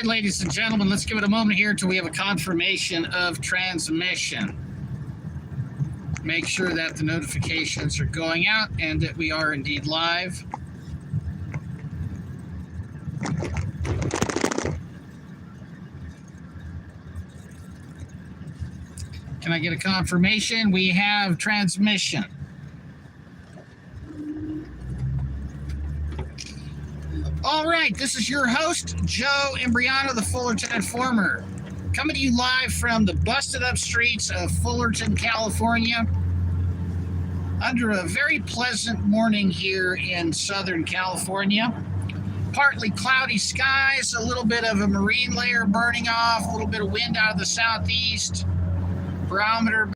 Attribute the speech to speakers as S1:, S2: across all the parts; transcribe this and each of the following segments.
S1: right, ladies and gentlemen, let's give it a moment here till we have a confirmation of transmission. Make sure that the notifications are going out and that we are indeed live. Can I get a confirmation? We have transmission. All right, this is your host, Joe Imbriano, the Fullerton Informer, coming to you live from the busted up streets of Fullerton, California, under a very pleasant morning here in Southern California. Partly cloudy skies, a little bit of a marine layer burning off, a little bit of wind out of the southeast, barometer,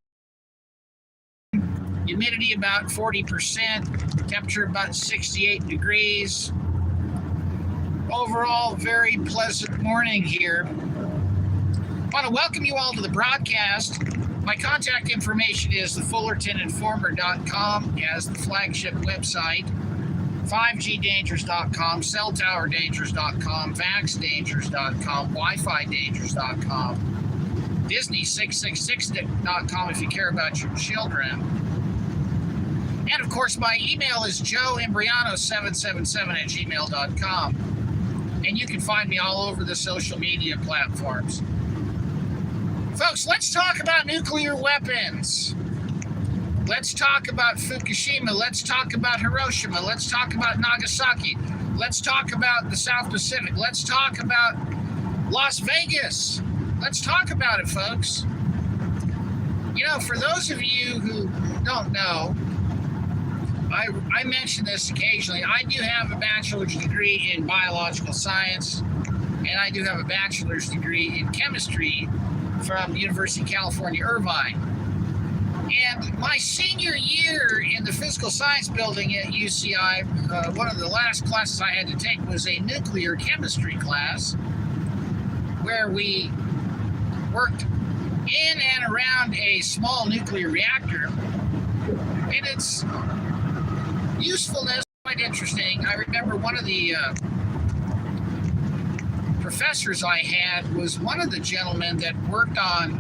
S1: humidity about 40%, temperature about 68 degrees. Overall, very pleasant morning here. I want to welcome you all to the broadcast. My contact information is thefullertoninformer.com as the flagship website, 5gdangers.com, celltowerdangers.com, vaxdangers.com, wifidangers.com, disney666.com if you care about your children. And of course, my email is joeimbriano777@gmail.com. And you can find me all over the social media platforms. Folks, let's talk about nuclear weapons. Let's talk about Fukushima. Let's talk about Hiroshima. Let's talk about Nagasaki. Let's talk about the South Pacific. Let's talk about Las Vegas. Let's talk about it, folks. You know, for those of you who don't know, I mention this occasionally. I do have a bachelor's degree in biological science, and I do have a bachelor's degree in chemistry from the University of California, Irvine. And my senior year in the physical science building at UCI, one of the last classes I had to take was a nuclear chemistry class, where we worked in and around a small nuclear reactor. And it's usefulness, quite interesting. I remember one of the professors I had was one of the gentlemen that worked on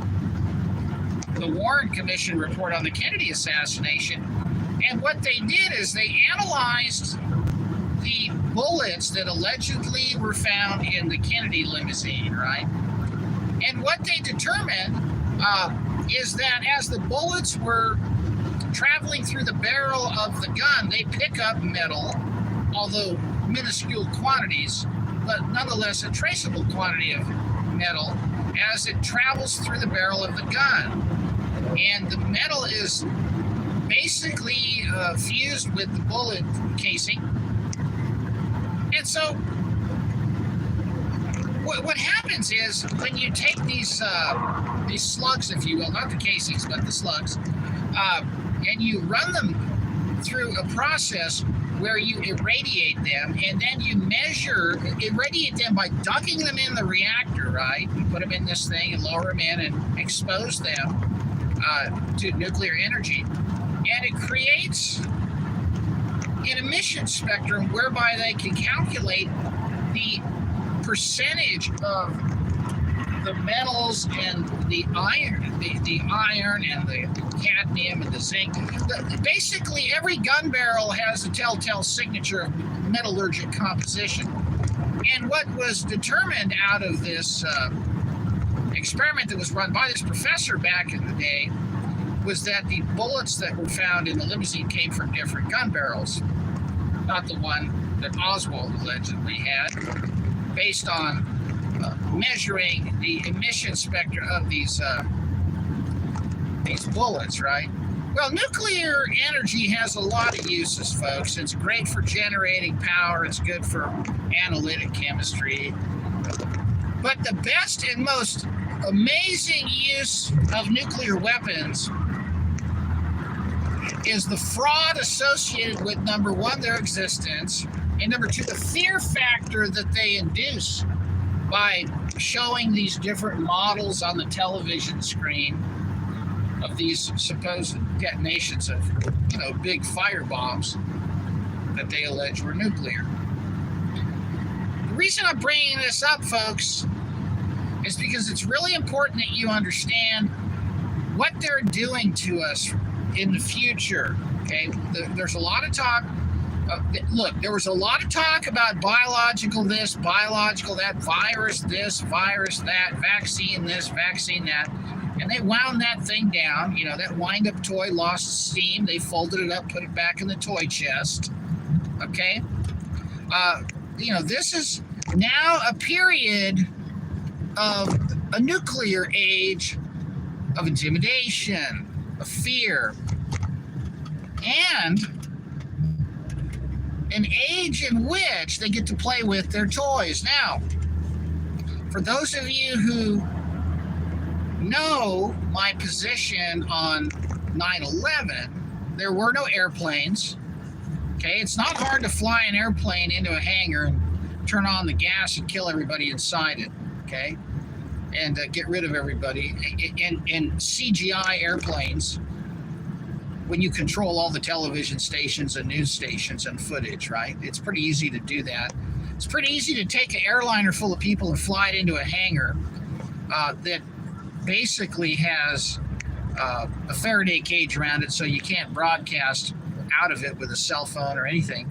S1: the Warren Commission report on the Kennedy assassination. And what they did is they analyzed the bullets that allegedly were found in the Kennedy limousine, right? And what they determined is that as the bullets were traveling through the barrel of the gun, they pick up metal, although minuscule quantities, but nonetheless a traceable quantity of metal as it travels through the barrel of the gun. And the metal is basically fused with the bullet casing. And so what happens is when you take these slugs, if you will, not the casings, but the slugs, and you run them through a process where you irradiate them, and then you irradiate them by dunking them in the reactor, right? You put them in this thing and lower them in and expose them to nuclear energy. And it creates an emission spectrum whereby they can calculate the percentage of the metals and the iron and the cadmium and the zinc. Basically, every gun barrel has a telltale signature of metallurgic composition. And what was determined out of this experiment that was run by this professor back in the day was that the bullets that were found in the limousine came from different gun barrels, not the one that Oswald allegedly had, based on measuring the emission spectra of these bullets, right? Well, nuclear energy has a lot of uses, folks. It's great for generating power. It's good for analytic chemistry. But the best and most amazing use of nuclear weapons is the fraud associated with, number one, their existence, and number two, the fear factor that they induce by showing these different models on the television screen of these supposed detonations of, big firebombs that they allege were nuclear. The reason I'm bringing this up, folks, is because it's really important that you understand what they're doing to us in the future. Okay, there's a lot of talk. Look, there was a lot of talk about biological this, biological that, virus this, virus that, vaccine this, vaccine that, and they wound that thing down. You know, that wind-up toy lost steam. They folded it up, put it back in the toy chest. Okay, you know, this is now a period of a nuclear age of intimidation, of fear, and an age in which they get to play with their toys. Now, for those of you who know my position on 9/11, there were no airplanes. Okay, it's not hard to fly an airplane into a hangar and turn on the gas and kill everybody inside it. Okay, and get rid of everybody. In CGI airplanes, when you control all the television stations and news stations and footage, right? It's pretty easy to do that. It's pretty easy to take an airliner full of people and fly it into a hangar that basically has a Faraday cage around it, so you can't broadcast out of it with a cell phone or anything.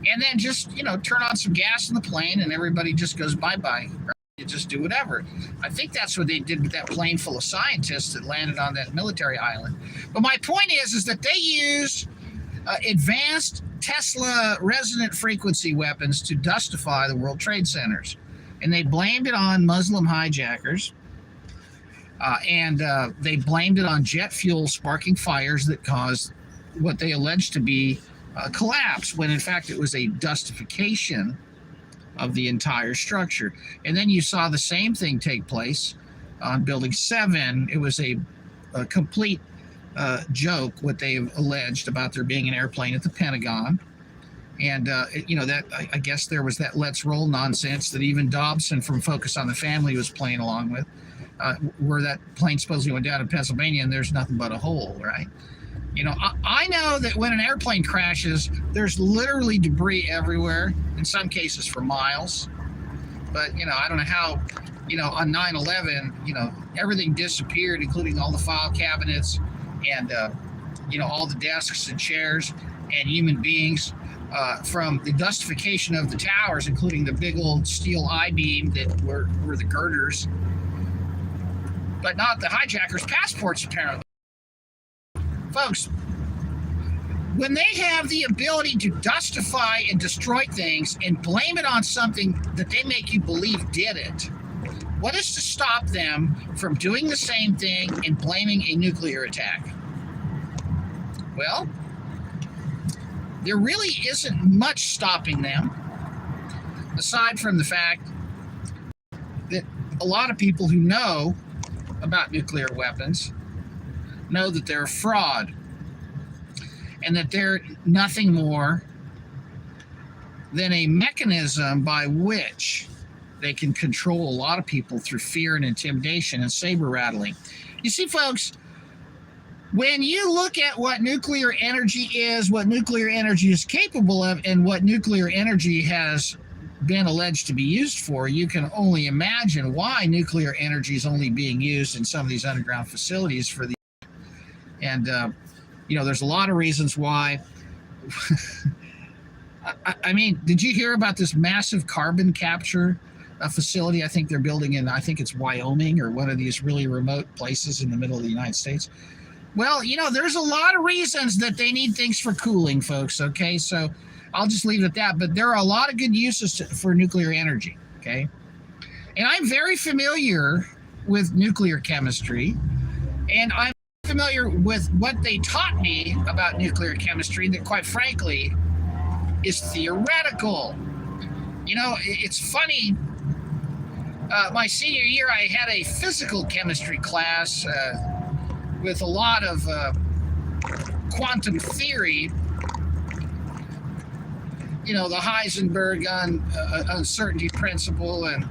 S1: And then just, you know, turn on some gas in the plane and everybody just goes bye-bye. Right? You just do whatever. I think that's what they did with that plane full of scientists that landed on that military island. But my point is that they use advanced Tesla resonant frequency weapons to dustify the World Trade Centers. And they blamed it on Muslim hijackers. And they blamed it on jet fuel sparking fires that caused what they alleged to be a collapse, when in fact it was a dustification of the entire structure. And then you saw the same thing take place on Building 7. It was a complete joke, what they've alleged about there being an airplane at the Pentagon. And, you know, that I guess there was that let's roll nonsense that even Dobson from Focus on the Family was playing along with, where that plane supposedly went down in Pennsylvania and there's nothing but a hole, right? You know, I know that when an airplane crashes, there's literally debris everywhere, in some cases for miles. But, you know, I don't know how, you know, on 9/11, you know, everything disappeared, including all the file cabinets and, you know, all the desks and chairs and human beings from the dustification of the towers, including the big old steel I-beam that were the girders, but not the hijackers' passports, apparently. Folks, when they have the ability to dustify and destroy things and blame it on something that they make you believe did it, what is to stop them from doing the same thing and blaming a nuclear attack? Well, there really isn't much stopping them, aside from the fact that a lot of people who know about nuclear weapons know that they're a fraud and that they're nothing more than a mechanism by which they can control a lot of people through fear and intimidation and saber rattling. You see, folks, when you look at what nuclear energy is, what nuclear energy is capable of, and what nuclear energy has been alleged to be used for, you can only imagine why nuclear energy is only being used in some of these underground facilities for the and you know, there's a lot of reasons why. I mean, did you hear about this massive carbon capture facility? I think they're building in, I think it's Wyoming or one of these really remote places in the middle of the United States. Well, you know, there's a lot of reasons that they need things for cooling, folks. Okay, so I'll just leave it at that. But there are a lot of good uses for nuclear energy. Okay, and I'm very familiar with nuclear chemistry, and I'm familiar with what they taught me about nuclear chemistry that, quite frankly, is theoretical. You know, it's funny. My senior year, I had a physical chemistry class with a lot of quantum theory. You know, the Heisenberg uncertainty principle and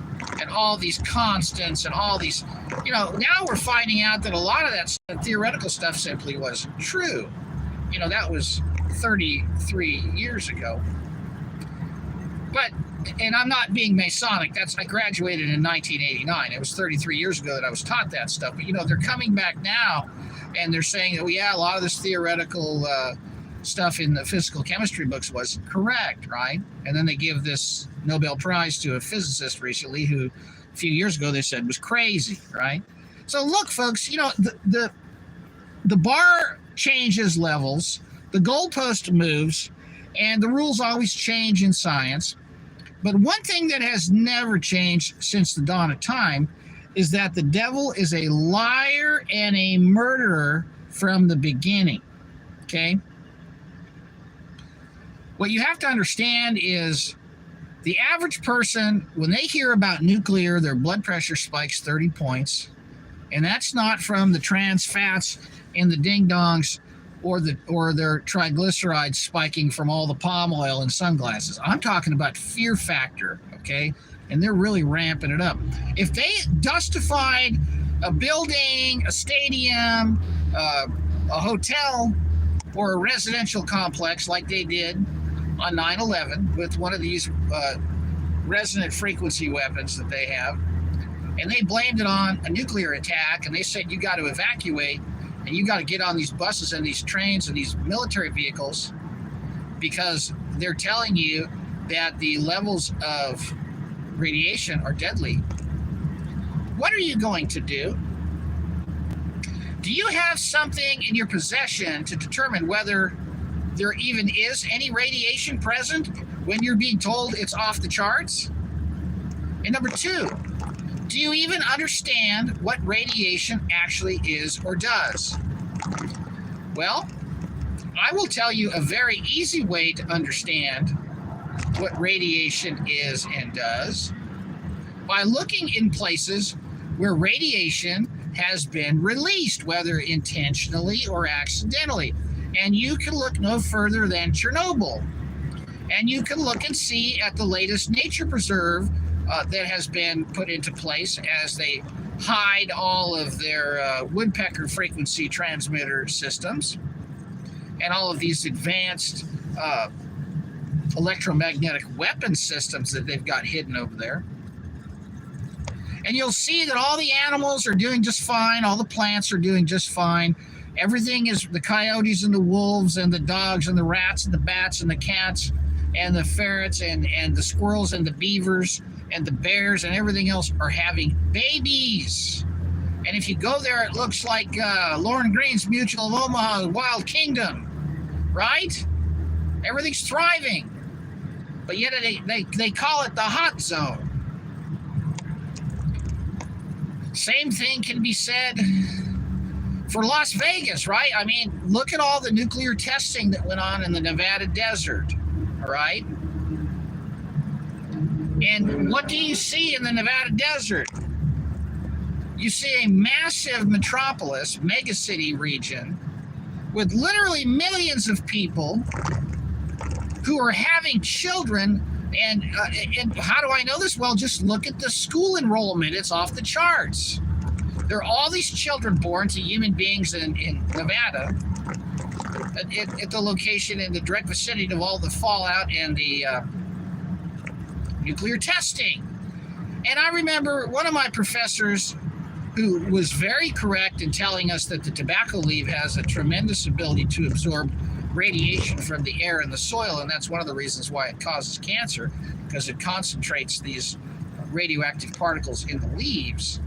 S1: all these constants and all these, you know, now we're finding out that a lot of that theoretical stuff simply wasn't true. You know, that was 33 years ago. But and I'm not being Masonic. I graduated in 1989. It was 33 years ago that I was taught that stuff. But, they're coming back now, and they're saying that, a lot of this theoretical stuff in the physical chemistry books was correct, right? And then they give this Nobel Prize to a physicist recently who a few years ago they said was crazy, right? So look, folks, the bar changes levels, the goalpost moves, and the rules always change in science. But one thing that has never changed since the dawn of time is that the devil is a liar and a murderer from the beginning, okay? What you have to understand is the average person, when they hear about nuclear, their blood pressure spikes 30 points. And that's not from the trans fats in the ding-dongs or their triglycerides spiking from all the palm oil and sunglasses. I'm talking about fear factor, okay? And they're really ramping it up. If they dustified a building, a stadium, a hotel, or a residential complex like they did on 9/11 with one of these resonant frequency weapons that they have, and they blamed it on a nuclear attack, and they said you got to evacuate and you got to get on these buses and these trains and these military vehicles because they're telling you that the levels of radiation are deadly. What are you going to do? Do you have something in your possession to determine whether there even is any radiation present when you're being told it's off the charts? And number two, do you even understand what radiation actually is or does? Well, I will tell you a very easy way to understand what radiation is and does by looking in places where radiation has been released, whether intentionally or accidentally. And you can look no further than Chernobyl. And you can look and see at the latest nature preserve that has been put into place as they hide all of their woodpecker frequency transmitter systems and all of these advanced electromagnetic weapon systems that they've got hidden over there. And you'll see that all the animals are doing just fine. All the plants are doing just fine. Everything is the coyotes and the wolves and the dogs and the rats and the bats and the cats and the ferrets and the squirrels and the beavers and the bears and everything else are having babies. And if you go there, it looks like Lauren Green's Mutual of Omaha Wild Kingdom, right? Everything's thriving. But yet they call it the hot zone. Same thing can be said for Las Vegas, right? I mean, look at all the nuclear testing that went on in the Nevada desert, all right? And what do you see in the Nevada desert? You see a massive metropolis, megacity region with literally millions of people who are having children. And how do I know this? Well, just look at the school enrollment. It's off the charts. There are all these children born to human beings in Nevada at the location in the direct vicinity of all the fallout and the nuclear testing. And I remember one of my professors who was very correct in telling us that the tobacco leaf has a tremendous ability to absorb radiation from the air and the soil, and that's one of the reasons why it causes cancer, because it concentrates these radioactive particles in the leaves.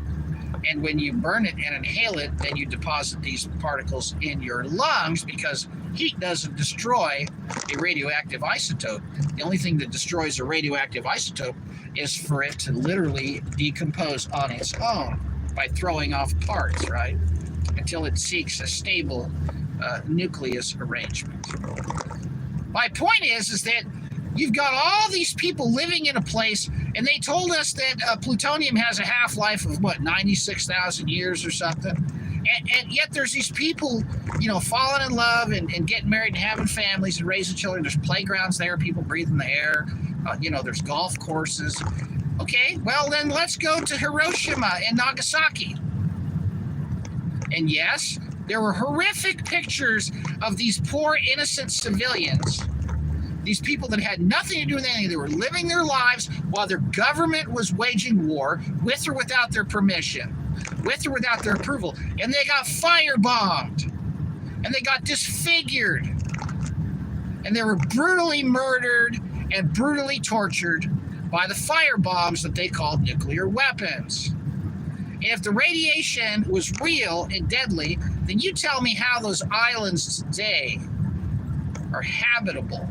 S1: And when you burn it and inhale it, then you deposit these particles in your lungs because heat doesn't destroy a radioactive isotope. The only thing that destroys a radioactive isotope is for it to literally decompose on its own by throwing off parts, right? Until it seeks a stable nucleus arrangement. My point is that you've got all these people living in a place, and they told us that plutonium has a half-life of, 96,000 years or something. And yet there's these people, falling in love and getting married and having families and raising children. There's playgrounds there, people breathing the air. There's golf courses. Okay, well, then let's go to Hiroshima and Nagasaki. And yes, there were horrific pictures of these poor innocent civilians These people that had nothing to do with anything. They were living their lives while their government was waging war, with or without their permission, with or without their approval. And they got firebombed. And they got disfigured. And they were brutally murdered and brutally tortured by the firebombs that they called nuclear weapons. And if the radiation was real and deadly, then you tell me how those islands today are habitable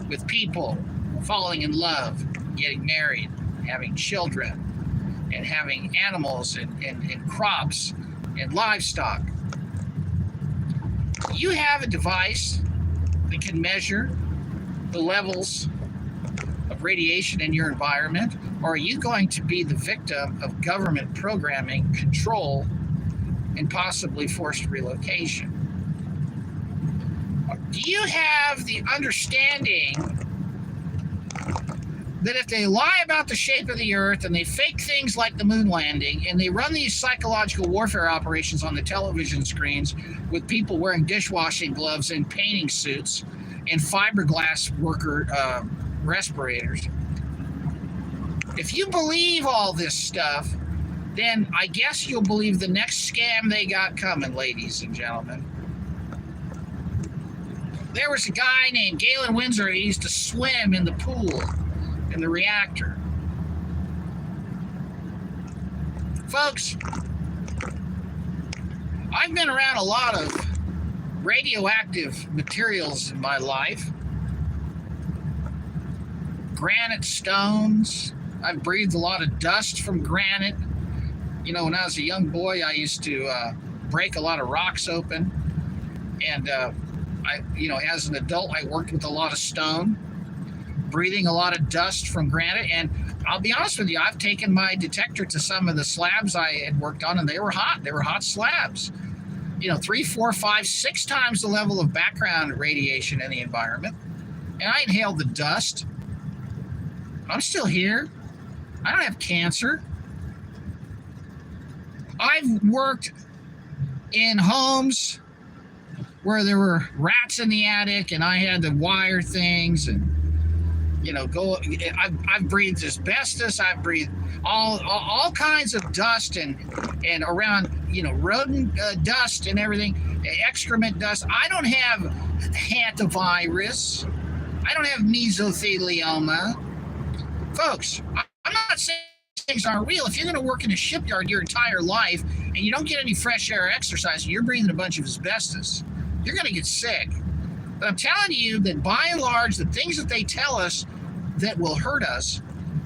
S1: with people falling in love, getting married, having children, and having animals and crops and livestock. You have a device that can measure the levels of radiation in your environment, or are you going to be the victim of government programming, control, and possibly forced relocation? Do you have the understanding that if they lie about the shape of the earth and they fake things like the moon landing and they run these psychological warfare operations on the television screens with people wearing dishwashing gloves and painting suits and fiberglass worker respirators, if you believe all this stuff, then I guess you'll believe the next scam they got coming, ladies and gentlemen. There was a guy named Galen Windsor. He used to swim in the pool in the reactor. Folks, I've been around a lot of radioactive materials in my life. Granite stones. I've breathed a lot of dust from granite. You know, when I was a young boy, I used to break a lot of rocks open. And, as an adult, I worked with a lot of stone, breathing a lot of dust from granite. And I'll be honest with you, I've taken my detector to some of the slabs I had worked on, and they were hot. They were hot slabs. 3, 4, 5, 6 times the level of background radiation in the environment. And I inhaled the dust. I'm still here. I don't have cancer. I've worked in homes where there were rats in the attic and I had to wire things and, I've breathed asbestos. I've breathed all kinds of dust and around, rodent dust and everything, excrement dust. I don't have hantavirus. I don't have mesothelioma. Folks, I'm not saying things aren't real. If you're going to work in a shipyard your entire life and you don't get any fresh air or exercise and you're breathing a bunch of asbestos, you're going to get sick. But I'm telling you that by and large, the things that they tell us that will hurt us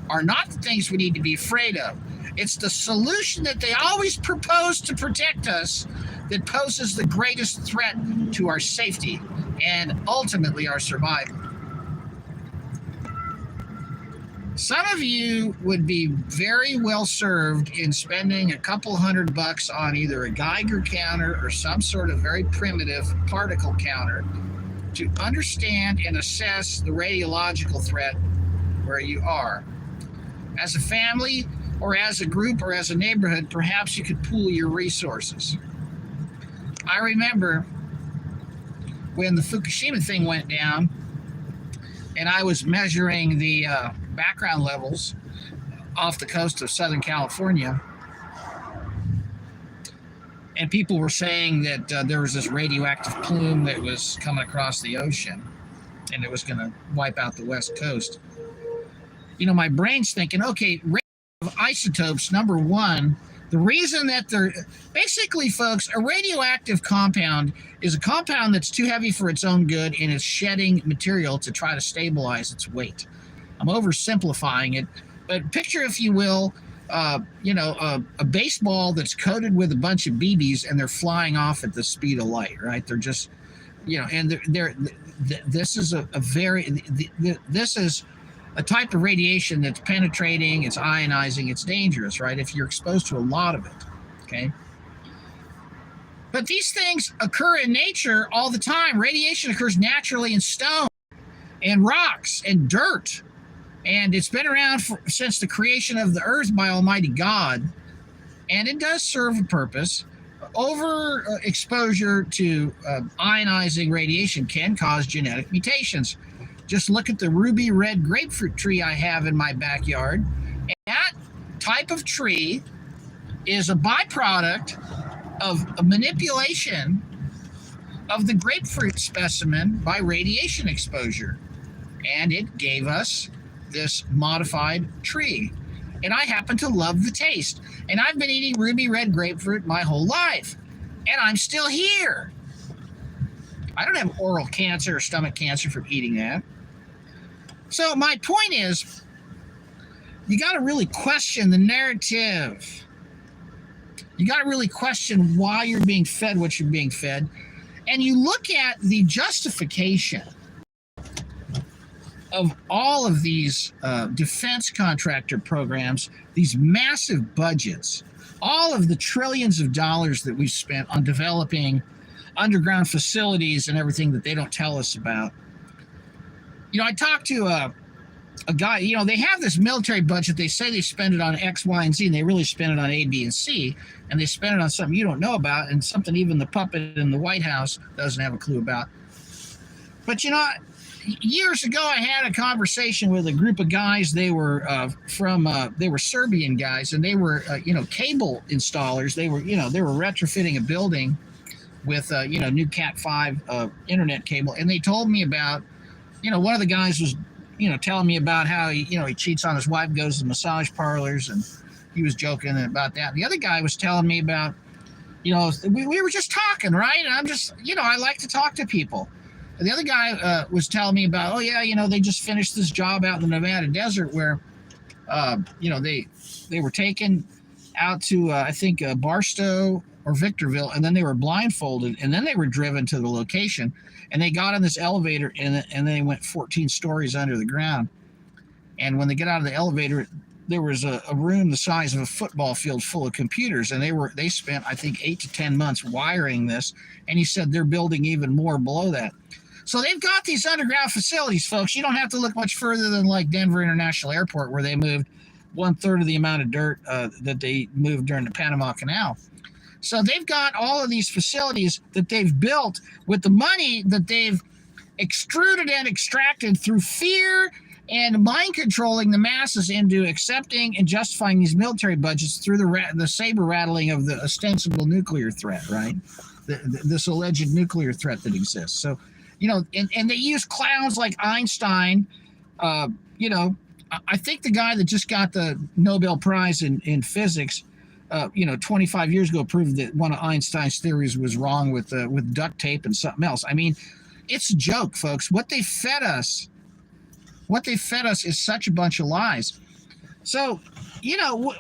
S1: are not the things we need to be afraid of. It's the solution that they always propose to protect us that poses the greatest threat to our safety and ultimately our survival. Some of you would be very well served in spending a couple $100 on either a Geiger counter or some sort of very primitive particle counter to understand and assess the radiological threat where you are. As a family or as a group or as a neighborhood, perhaps you could pool your resources. I remember when the Fukushima thing went down and I was measuring the background levels off the coast of Southern California, and people were saying that there was this radioactive plume that was coming across the ocean and it was going to wipe out the West Coast. My brain's thinking, okay, radioactive isotopes, number one, the reason that they're basically, folks, a radioactive compound is a compound that's too heavy for its own good and is shedding material to try to stabilize its weight. I'm oversimplifying it, but picture, if you will, a baseball that's coated with a bunch of BBs and they're flying off at the speed of light, right? They're just, and this is this is a type of radiation that's penetrating, it's ionizing, it's dangerous, right? If you're exposed to a lot of it, okay? But these things occur in nature all the time. Radiation occurs naturally in stone and rocks and dirt. And it's been around since the creation of the earth by Almighty God. And it does serve a purpose. Overexposure to ionizing radiation can cause genetic mutations. Just look at the ruby red grapefruit tree I have in my backyard. And that type of tree is a byproduct of a manipulation of the grapefruit specimen by radiation exposure. And it gave us this modified tree. And I happen to love the taste. And I've been eating ruby red grapefruit my whole life. And I'm still here. I don't have oral cancer or stomach cancer from eating that. So my point is, you got to really question the narrative. You got to really question why you're being fed what you're being fed. And you look at the justification of all of these defense contractor programs, these massive budgets, all of the trillions of dollars that we've spent on developing underground facilities and everything that they don't tell us about. You know, I talked to a guy, you know, they have this military budget. They say they spend it on X, Y, and Z, and they really spend it on A, B, and C, and they spend it on something you don't know about and something even the puppet in the White House doesn't have a clue about. But, you know, years ago, I had a conversation with a group of guys. They were they were Serbian guys, and they were, cable installers. They were retrofitting a building with, new Cat5 internet cable. And they told me about, one of the guys was, telling me about how he cheats on his wife, goes to massage parlors, and he was joking about that. The other guy was telling me about, we were just talking, right? And I'm just, I like to talk to people. The other guy was telling me about, they just finished this job out in the Nevada desert where, they were taken out to, I think, Barstow or Victorville, and then they were blindfolded, and then they were driven to the location, and they got on this elevator, and then they went 14 stories under the ground. And when they get out of the elevator, there was a room the size of a football field full of computers, and they spent, I think, 8 to 10 months wiring this, and he said they're building even more below that. So they've got these underground facilities, folks. You don't have to look much further than like Denver International Airport, where they moved 1/3 of the amount of dirt that they moved during the Panama Canal. So they've got all of these facilities that they've built with the money that they've extruded and extracted through fear and mind controlling the masses into accepting and justifying these military budgets through the saber rattling of the ostensible nuclear threat, right? This alleged nuclear threat that exists. So, and they use clowns like Einstein. I think the guy that just got the Nobel Prize in physics, 25 years ago proved that one of Einstein's theories was wrong with duct tape and something else. I mean, it's a joke, folks. What they fed us is such a bunch of lies. So,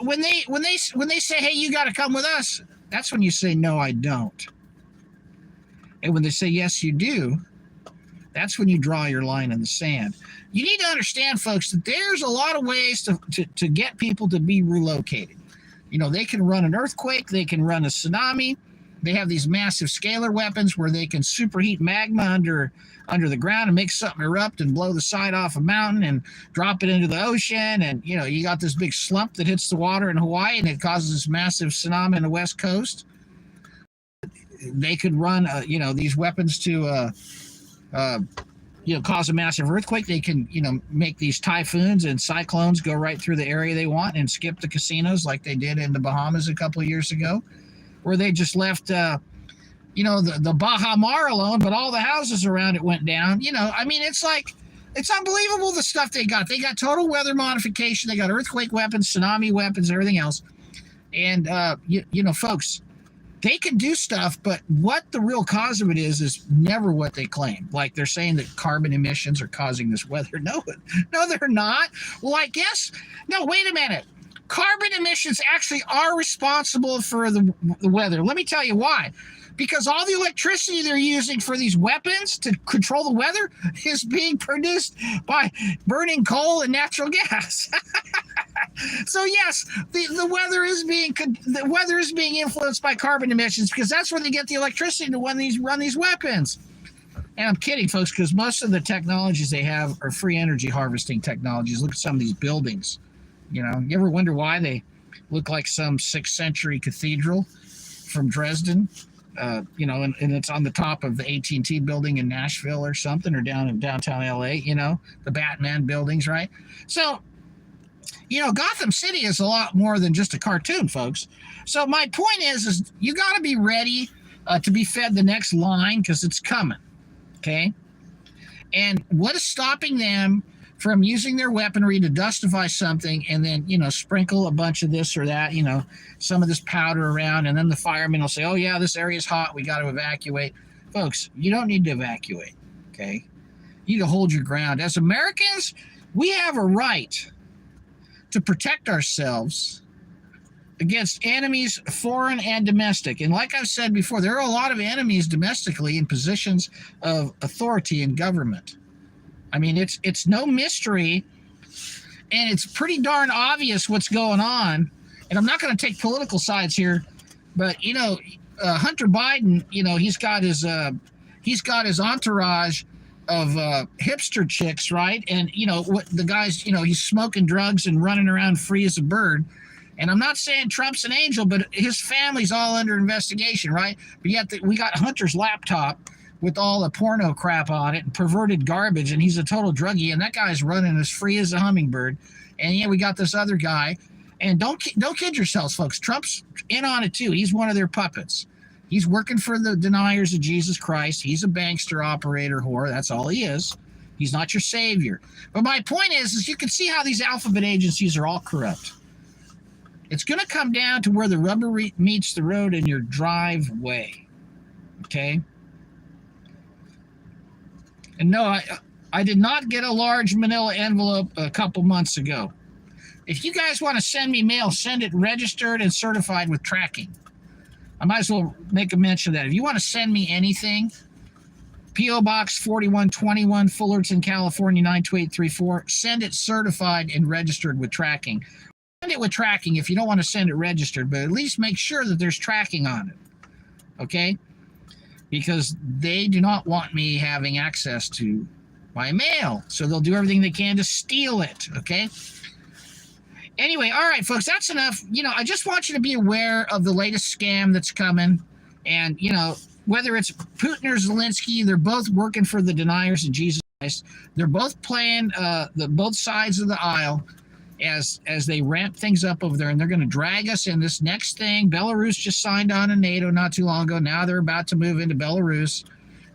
S1: when they say, hey, you got to come with us, that's when you say, no, I don't. And when they say, yes, you do, that's when you draw your line in the sand. You need to understand, folks, that there's a lot of ways to get people to be relocated. They can run an earthquake. They can run a tsunami. They have these massive scalar weapons where they can superheat magma under the ground and make something erupt and blow the side off a mountain and drop it into the ocean. And, you got this big slump that hits the water in Hawaii and it causes this massive tsunami on the West Coast. They could run, these weapons to, cause a massive earthquake. They can, make these typhoons and cyclones go right through the area they want and skip the casinos like they did in the Bahamas a couple of years ago, where they just left, the Baha Mar alone, but all the houses around it went down. It's unbelievable the stuff they got. They got total weather modification. They got earthquake weapons, tsunami weapons, everything else. And, folks, they can do stuff, but what the real cause of it is never what they claim. Like they're saying that carbon emissions are causing this weather. No, they're not. Well, I guess, no, wait a minute. Carbon emissions actually are responsible for the weather. Let me tell you why. Because all the electricity they're using for these weapons to control the weather is being produced by burning coal and natural gas. So yes, the weather is being influenced by carbon emissions because that's where they get the electricity to run these weapons. And I'm kidding, folks, because most of the technologies they have are free energy harvesting technologies. Look at some of these buildings. You ever wonder why they look like some 6th century cathedral from Dresden? you know, and it's on the top of the AT&T building in Nashville or something, or down in downtown LA, you know, the Batman buildings, right? So, you know, Gotham City is a lot more than just a cartoon, folks. So my point is you got to be ready to be fed the next line, because it's coming, okay? And what is stopping them from using their weaponry to dustify something and then, you know, sprinkle a bunch of this or that, you know, some of this powder around, and then the firemen will say, oh yeah, this area is hot, we got to evacuate. Folks, you don't need to evacuate, okay? You need to hold your ground. As Americans, we have a right to protect ourselves against enemies, foreign and domestic. And like I've said before, there are a lot of enemies domestically in positions of authority in government. I mean, it's no mystery, and it's pretty darn obvious what's going on. And I'm not going to take political sides here, but you know, Hunter Biden, you know, he's got his entourage of hipster chicks, right? And you know what, the guy's, you know, he's smoking drugs and running around free as a bird. And I'm not saying Trump's an angel, but his family's all under investigation, right? But yet we got Hunter's laptop with all the porno crap on it and perverted garbage, and he's a total druggie, and that guy's running as free as a hummingbird. And yeah, we got this other guy, and don't kid yourselves, folks. Trump's in on it too. He's one of their puppets. He's working for the deniers of Jesus Christ. He's a bankster, operator, whore. That's all he is. He's not your savior. But my point is you can see how these alphabet agencies are all corrupt. It's going to come down to where the rubber meets the road in your driveway, okay? And no, I did not get a large manila envelope a couple months ago. If you guys want to send me mail, send it registered and certified with tracking. I might as well make a mention of that. If you want to send me anything, P.O. Box 4121, Fullerton, California, 92834. Send it certified and registered with tracking. Send it with tracking if you don't want to send it registered, but at least make sure that there's tracking on it, okay? Because they do not want me having access to my mail, so they'll do everything they can to steal it, okay? Anyway, all right, folks, that's enough. You know, I just want you to be aware of the latest scam that's coming, and, you know, whether it's Putin or Zelensky, they're both working for the deniers of Jesus Christ. They're both playing both sides of the aisle as they ramp things up over there, and they're going to drag us in this next thing. Belarus just signed on to NATO not too long ago. Now they're about to move into Belarus.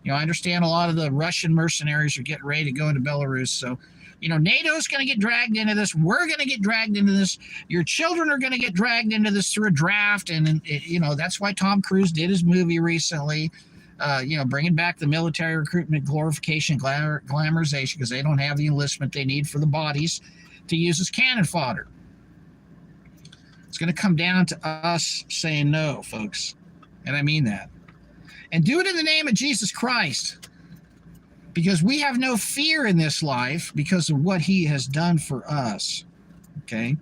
S1: You know, I understand a lot of the Russian mercenaries are getting ready to go into Belarus. So, you know, NATO's going to get dragged into this. We're going to get dragged into this. Your children are going to get dragged into this through a draft. And, you know, that's why Tom Cruise did his movie recently, you know, bringing back the military recruitment, glorification, glamorization, because they don't have the enlistment they need for the bodies to use as cannon fodder. It's going to come down to us saying no, folks. And I mean that. And do it in the name of Jesus Christ. Because we have no fear in this life because of what he has done for us. Okay?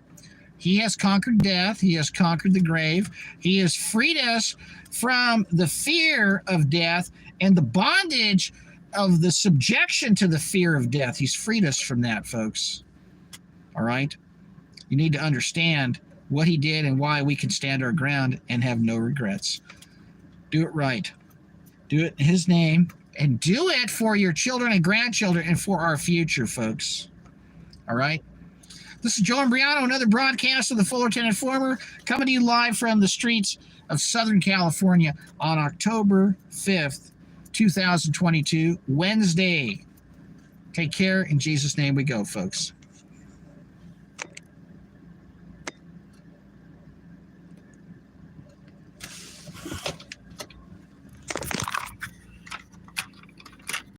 S1: He has conquered death. He has conquered the grave. He has freed us from the fear of death and the bondage of the subjection to the fear of death. He's freed us from that, folks. All right? You need to understand what he did and why we can stand our ground and have no regrets. Do it right. Do it in his name, and do it for your children and grandchildren and for our future, folks. All right? This is Joe Imbriano, another broadcast of the Fullerton Informer, coming to you live from the streets of Southern California on October 5th, 2022, Wednesday. Take care. In Jesus' name we go, folks.